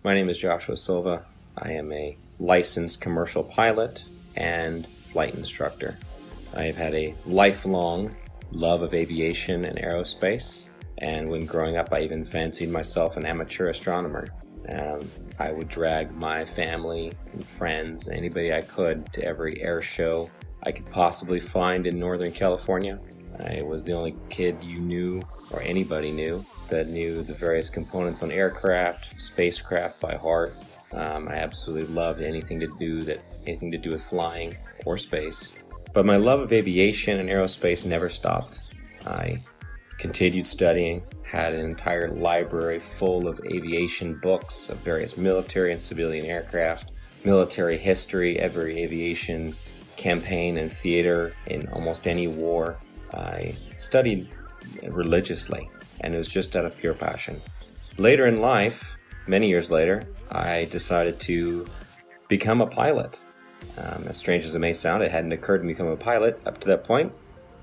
My name is Joshua Silva. I am a licensed commercial pilot and flight instructor. I have had a lifelong love of aviation and aerospace, and when growing up I even fancied myself an amateur astronomer. I would drag my family and friends, anybody I could, to every air show I could possibly find in Northern California. I was the only kid you knew, or anybody knew, that knew the various components on aircraft, spacecraft by heart. I absolutely loved anything to do with flying or space. But my love of aviation and aerospace never stopped. I continued studying, had an entire library full of aviation books of various military and civilian aircraft, military history, every aviation campaign and theater in almost any war. I studied religiously, and it was just out of pure passion. Later in life, many years later, I decided to become a pilot. As strange as it may sound, it hadn't occurred to me to become a pilot up to that point.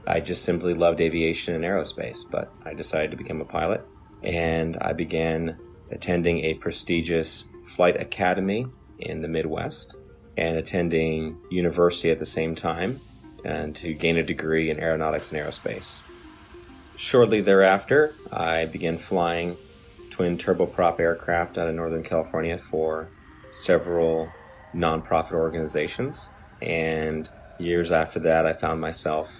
I just simply loved aviation and aerospace, but I decided to become a pilot, and I began attending a prestigious flight academy in the Midwest and attending university at the same time, and to gain a degree in aeronautics and aerospace. Shortly thereafter, I began flying twin turboprop aircraft out of Northern California for several nonprofit organizations, and years after that I found myself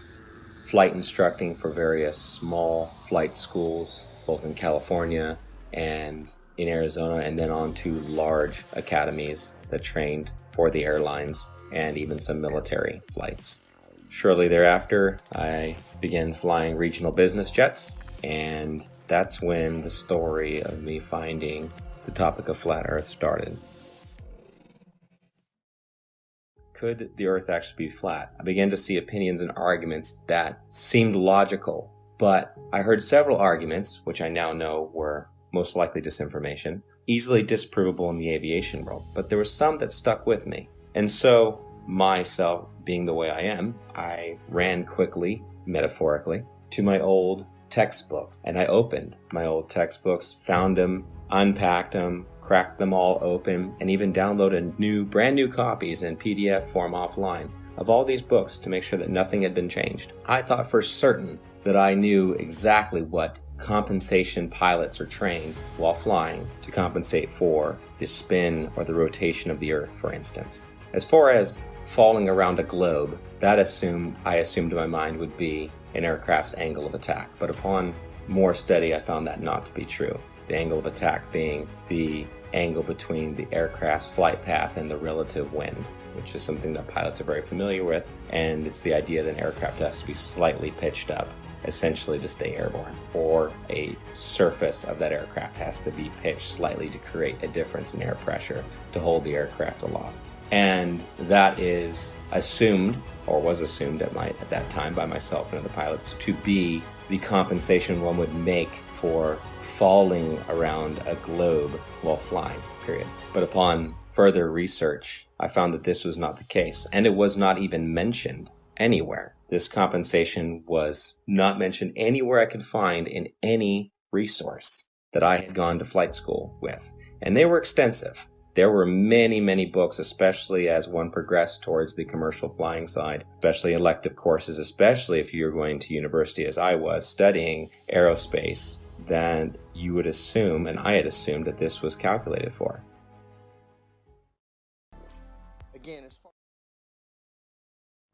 flight instructing for various small flight schools, both in California and in Arizona, and then on to large academies that trained for the airlines and even some military flights. Shortly thereafter, I began flying regional business jets, and that's when the story of me finding the topic of flat Earth started. Could the Earth actually be flat? I began to see opinions and arguments that seemed logical, but I heard several arguments, which I now know were most likely disinformation, easily disprovable in the aviation world, but there were some that stuck with me. And so, myself being the way I am, I ran quickly, metaphorically, to my old textbook, and I opened my old textbooks, found them, unpacked them, cracked them all open, and even downloaded brand new copies in PDF form offline of all these books to make sure that nothing had been changed. I thought for certain that I knew exactly what compensation pilots are trained while flying to compensate for the spin or the rotation of the Earth, for instance. As far as falling around a globe, I assumed in my mind would be an aircraft's angle of attack, but upon more study I found that not to be true. The angle of attack being the angle between the aircraft's flight path and the relative wind, which is something that pilots are very familiar with, and it's the idea that an aircraft has to be slightly pitched up, essentially to stay airborne, or a surface of that aircraft has to be pitched slightly to create a difference in air pressure to hold the aircraft aloft. And that is assumed, or was assumed at that time by myself and other pilots, to be the compensation one would make for falling around a globe while flying, period. But upon further research, I found that this was not the case, and it was not even mentioned anywhere. This compensation was not mentioned anywhere I could find in any resource that I had gone to flight school with, and they were extensive. There were many, many books, especially as one progressed towards the commercial flying side, especially elective courses, especially if you're going to university as I was, studying aerospace, that you would assume, and I had assumed, that this was calculated for.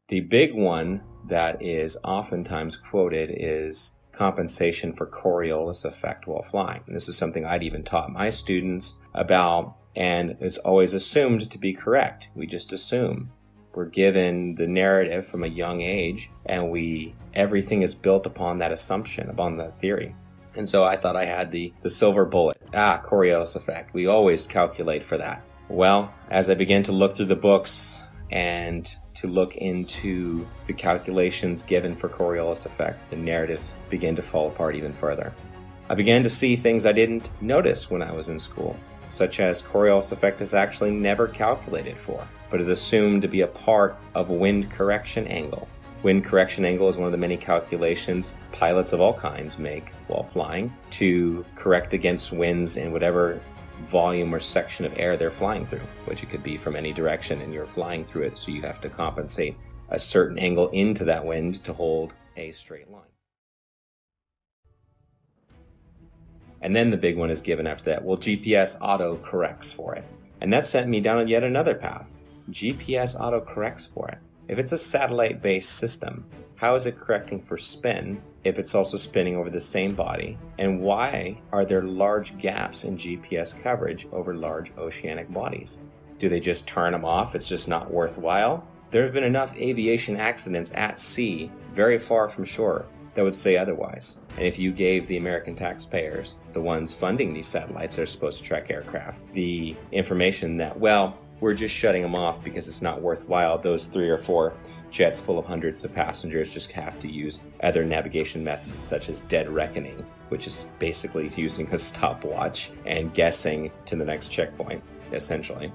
The big one that is oftentimes quoted is compensation for Coriolis effect while flying. And this is something I'd even taught my students about, and it's always assumed to be correct. We just assume. We're given the narrative from a young age, and everything is built upon that assumption, upon that theory. And so I thought I had the silver bullet. Coriolis effect. We always calculate for that. Well, as I began to look through the books and to look into the calculations given for Coriolis effect, the narrative began to fall apart even further. I began to see things I didn't notice when I was in school, such as Coriolis effect is actually never calculated for, but is assumed to be a part of wind correction angle. Wind correction angle is one of the many calculations pilots of all kinds make while flying to correct against winds in whatever volume or section of air they're flying through, which it could be from any direction, and you're flying through it, so you have to compensate a certain angle into that wind to hold a straight line. And then the big one is given after that. Well, GPS auto corrects for it. And that sent me down yet another path. GPS auto corrects for it. If it's a satellite-based system, how is it correcting for spin if it's also spinning over the same body? And why are there large gaps in GPS coverage over large oceanic bodies? Do they just turn them off? It's just not worthwhile? There have been enough aviation accidents at sea, very far from shore, that would say otherwise. And if you gave the American taxpayers, the ones funding these satellites that are supposed to track aircraft, the information that, well, we're just shutting them off because it's not worthwhile, those 3 or 4 jets full of hundreds of passengers just have to use other navigation methods such as dead reckoning, which is basically using a stopwatch and guessing to the next checkpoint, essentially.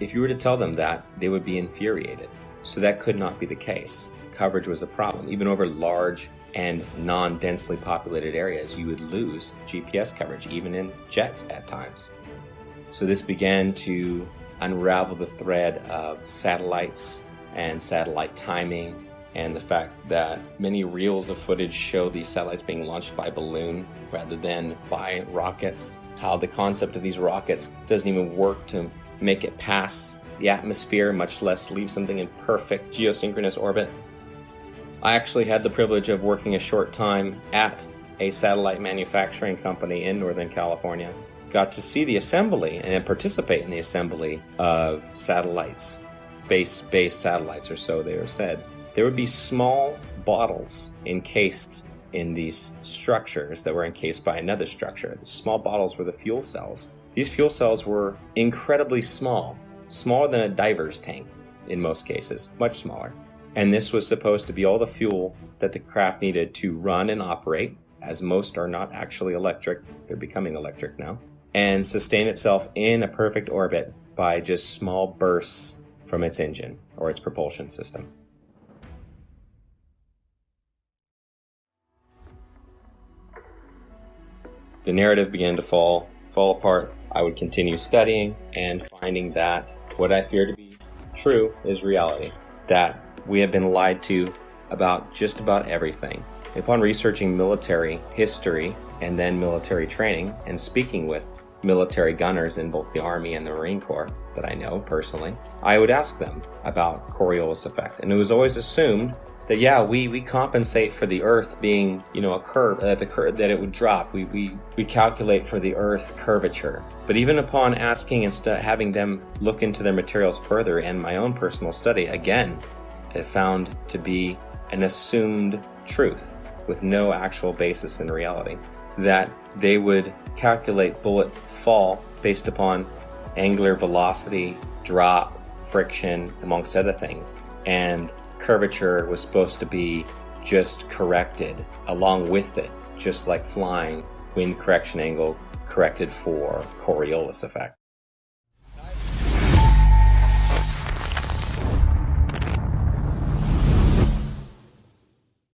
If you were to tell them that, they would be infuriated. So that could not be the case. Coverage was a problem. Even over large and non-densely populated areas, you would lose GPS coverage, even in jets at times. So this began to unravel the thread of satellites and satellite timing, and the fact that many reels of footage show these satellites being launched by balloon rather than by rockets. How the concept of these rockets doesn't even work to make it past the atmosphere, much less leave something in perfect geosynchronous orbit. I actually had the privilege of working a short time at a satellite manufacturing company in Northern California. Got to see the assembly and participate in the assembly of satellites, space-based satellites, or so they were said. There would be small bottles encased in these structures that were encased by another structure. The small bottles were the fuel cells. These fuel cells were incredibly small, smaller than a diver's tank in most cases, much smaller. And this was supposed to be all the fuel that the craft needed to run and operate, as most are not actually electric, they're becoming electric now, and sustain itself in a perfect orbit by just small bursts from its engine or its propulsion system. The narrative began to fall apart. I would continue studying and finding that what I fear to be true is reality, that we have been lied to about just about everything. Upon researching military history and then military training and speaking with military gunners in both the Army and the Marine Corps that I know personally, I would ask them about Coriolis effect. And it was always assumed that, yeah, we compensate for the Earth being, a curve, that it would drop. We calculate for the Earth curvature. But even upon asking and having them look into their materials further and my own personal study, again, it found to be an assumed truth with no actual basis in reality. That they would calculate bullet fall based upon angular velocity, drop, friction, amongst other things. And curvature was supposed to be just corrected along with it, just like flying, wind correction angle corrected for Coriolis effect.